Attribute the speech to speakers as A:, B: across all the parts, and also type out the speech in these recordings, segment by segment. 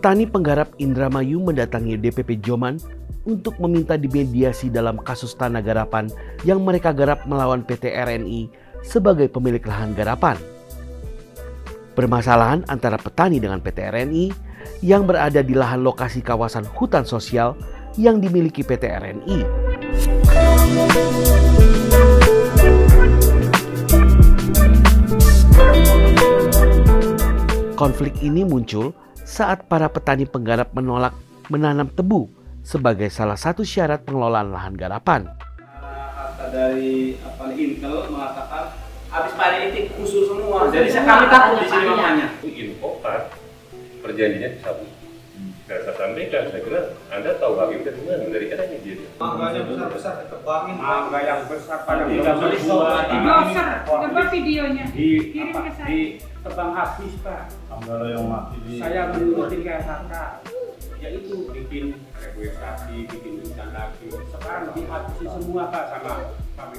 A: Petani penggarap Indramayu mendatangi DPP Joman untuk meminta dimediasi dalam kasus tanah garapan yang mereka garap melawan PT RNI sebagai pemilik lahan garapan. Permasalahan antara petani dengan PT RNI yang berada di lahan lokasi kawasan hutan sosial yang dimiliki PT RNI. Konflik ini muncul saat para petani penggarap menolak menanam tebu sebagai salah satu syarat pengelolaan lahan garapan.
B: Kata dari Intel mengatakan habis paritik usul semua. Jadi kami takut di sini makanya.
C: Info kan perjanjiannya dicabut. Dan saya sampaikan, saya kira Anda tahu Habib dari mana? Dari mana dia?
B: Mangganya besar-besar ditebangin. Mangga yang besar pada
D: Coba videonya. Kirim ke saya.
B: Tebang habis Pak.
E: Anggara yang mati di...
B: Saya menurutin KSK. Ya itu bikin rekomendasi, bikin rencana lagi. Sekarang dihabisi semua Pak sama kami.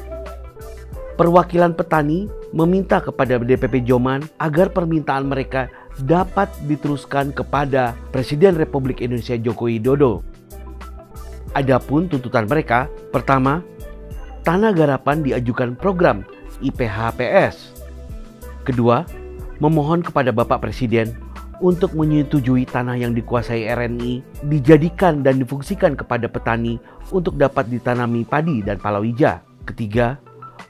A: Perwakilan petani meminta kepada DPP Joman agar permintaan mereka dapat diteruskan kepada Presiden Republik Indonesia Joko Widodo. Adapun tuntutan mereka, pertama, tanah garapan diajukan program IPHPS. Kedua, memohon kepada Bapak Presiden untuk menyetujui tanah yang dikuasai RNI dijadikan dan difungsikan kepada petani untuk dapat ditanami padi dan palawija. Ketiga,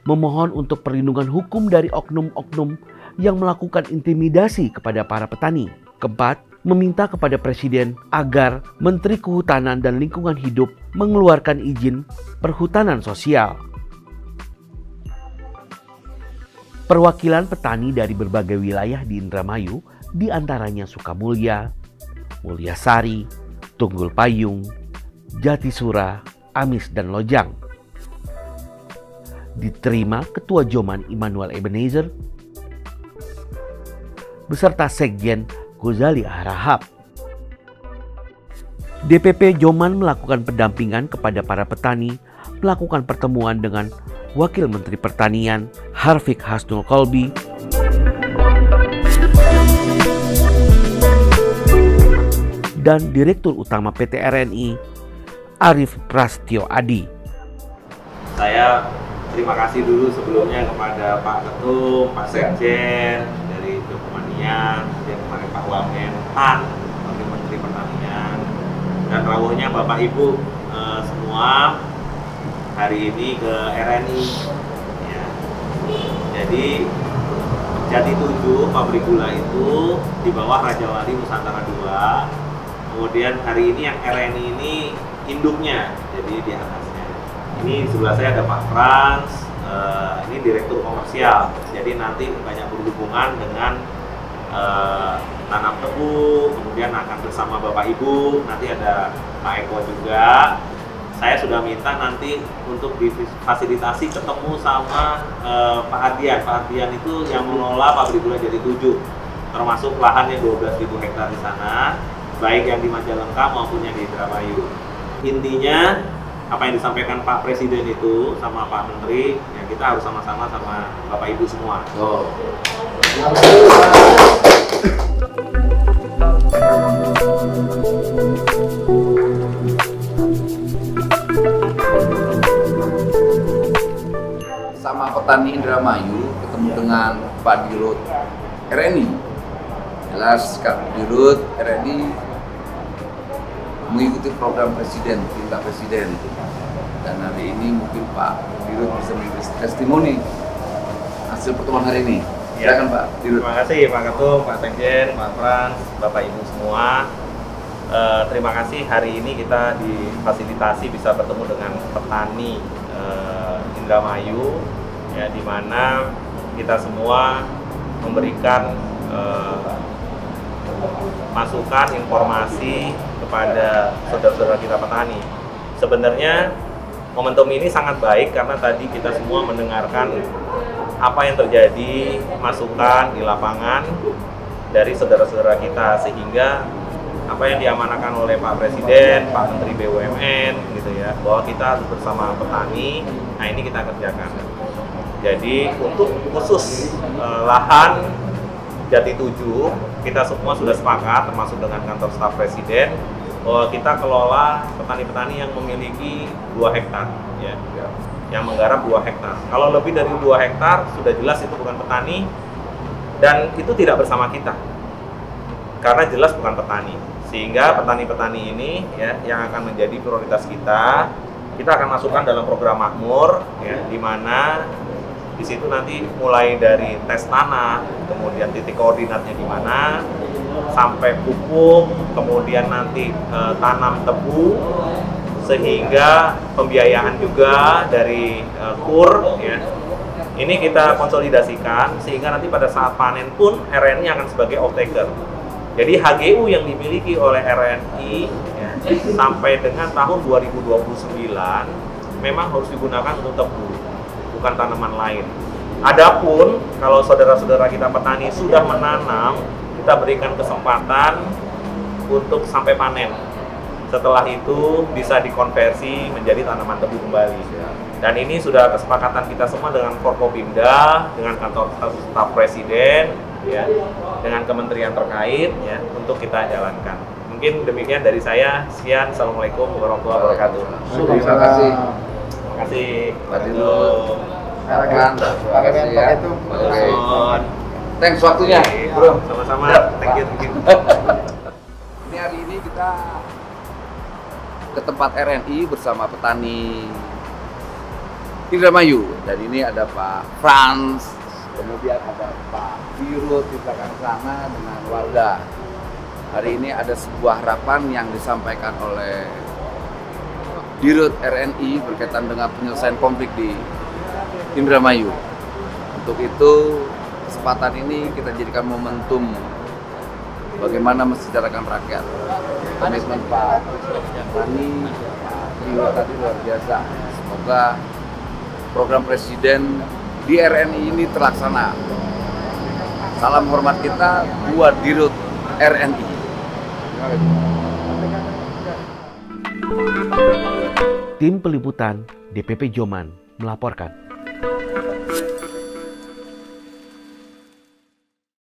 A: memohon untuk perlindungan hukum dari oknum-oknum yang melakukan intimidasi kepada para petani. Keempat, meminta kepada Presiden agar Menteri Kehutanan dan Lingkungan Hidup mengeluarkan izin perhutanan sosial. Perwakilan petani dari berbagai wilayah di Indramayu, di antaranya Sukamulya, Mulyasari, Tunggul Payung, Jatisura, Amis, dan Lojang, diterima Ketua Joman Immanuel Ebenezer beserta Sekjen Ghazali Harahap. DPP Joman melakukan pendampingan kepada para petani, melakukan pertemuan dengan Wakil Menteri Pertanian Harfiq Hasnul Kolbi, dan Direktur Utama PT RNI Arif Prastyo Adi.
F: Saya terima kasih dulu sebelumnya kepada Pak Ketum, Pak Sekjen dari Jokmania, kemudian kemarin Pak Wamen, Wakil Menteri Pertanian, dan rawuhnya Bapak Ibu semua hari ini ke RNI. Ya. Jadi Jati 7 pabrik gula itu di bawah Raja Wali Nusantara 2. Kemudian hari ini yang RNI ini induknya, jadi di atasnya. Ini sebelah saya ada Pak Frans, ini Direktur Komersial. Jadi nanti banyak berhubungan dengan tanam tebu, kemudian akan bersama Bapak Ibu, nanti ada Pak Eko juga. Saya sudah minta nanti untuk difasilitasi ketemu sama Pak Ardian. Pak Ardian itu yang mengelola pabrik gula Jati 7, termasuk lahan yang 12.000 hektar di sana, baik yang di Majalengka maupun yang di Indramayu. Intinya apa yang disampaikan Pak Presiden itu sama Pak Menteri, ya kita harus sama-sama sama Bapak Ibu semua.
G: Sama petani Indramayu ketemu dengan Pak Dirut RNI. Jelas Kak Dirut RNI mengikuti program Presiden, perintah Presiden. Dan hari ini mungkin Pak Dirut bisa memberi testimoni hasil pertemuan hari ini. Silakan Pak Dirut.
F: Terima kasih Pak Ketum, Pak Sekjen, Pak Frans, Bapak Ibu semua. Terima kasih hari ini kita difasilitasi bisa bertemu dengan petani Indramayu, ya, di mana kita semua memberikan masukan, informasi kepada saudara-saudara kita petani. Sebenarnya momentum ini sangat baik karena tadi kita semua mendengarkan apa yang terjadi, masukan di lapangan dari saudara-saudara kita, sehingga apa yang diamanahkan oleh Pak Presiden, Pak Menteri BUMN gitu ya, bahwa kita harus bersama petani. Nah, ini kita kerjakan. Jadi untuk khusus lahan Jati 7 kita semua sudah sepakat, termasuk dengan kantor staf presiden, bahwa kita kelola petani-petani yang memiliki 2 hektar, ya, yang menggarap 2 hektar. Kalau lebih dari 2 hektar, sudah jelas itu bukan petani, dan itu tidak bersama kita, karena jelas bukan petani. Sehingga petani-petani ini, ya, yang akan menjadi prioritas kita akan masukkan dalam program makmur, ya, di mana di situ nanti mulai dari tes tanah, kemudian titik koordinatnya di mana, sampai pupuk, kemudian nanti tanam tebu, sehingga pembiayaan juga dari KUR, ya. Ini kita konsolidasikan sehingga nanti pada saat panen pun RNI akan sebagai off-taker. Jadi HGU yang dimiliki oleh RNI, ya, sampai dengan tahun 2029 memang harus digunakan untuk tebu, bukan tanaman lain. Adapun kalau saudara-saudara kita petani sudah menanam, kita berikan kesempatan untuk sampai panen. Setelah itu bisa dikonversi menjadi tanaman tebu kembali. Dan ini sudah kesepakatan kita semua dengan Forkopimda, dengan kantor staf presiden, ya, dengan kementerian terkait, ya, untuk kita jalankan. Mungkin demikian dari saya. Sekian, assalamualaikum warahmatullahi wabarakatuh.
G: Terima kasih.
F: Terima kasih.
G: Pak Dirut. Terima kasih ya. Oke. Thanks waktunya, bro.
F: Sama-sama. Thank you.
G: Ini hari ini kita ke tempat RNI bersama petani Indramayu. Dan ini ada Pak Frans, kemudian ada Pak Dirut di belakang sana dengan warga. Hari ini ada sebuah harapan yang disampaikan oleh Dirut RNI berkaitan dengan penyelesaian konflik di Indramayu. Untuk itu, kesempatan ini kita jadikan momentum bagaimana mensejahterakan rakyat. Komitmen Pak Tani, Pak Dirut tadi luar biasa. Semoga program presiden di RNI ini terlaksana. Salam hormat kita buat Dirut RNI.
A: Tim Peliputan DPP Joman melaporkan.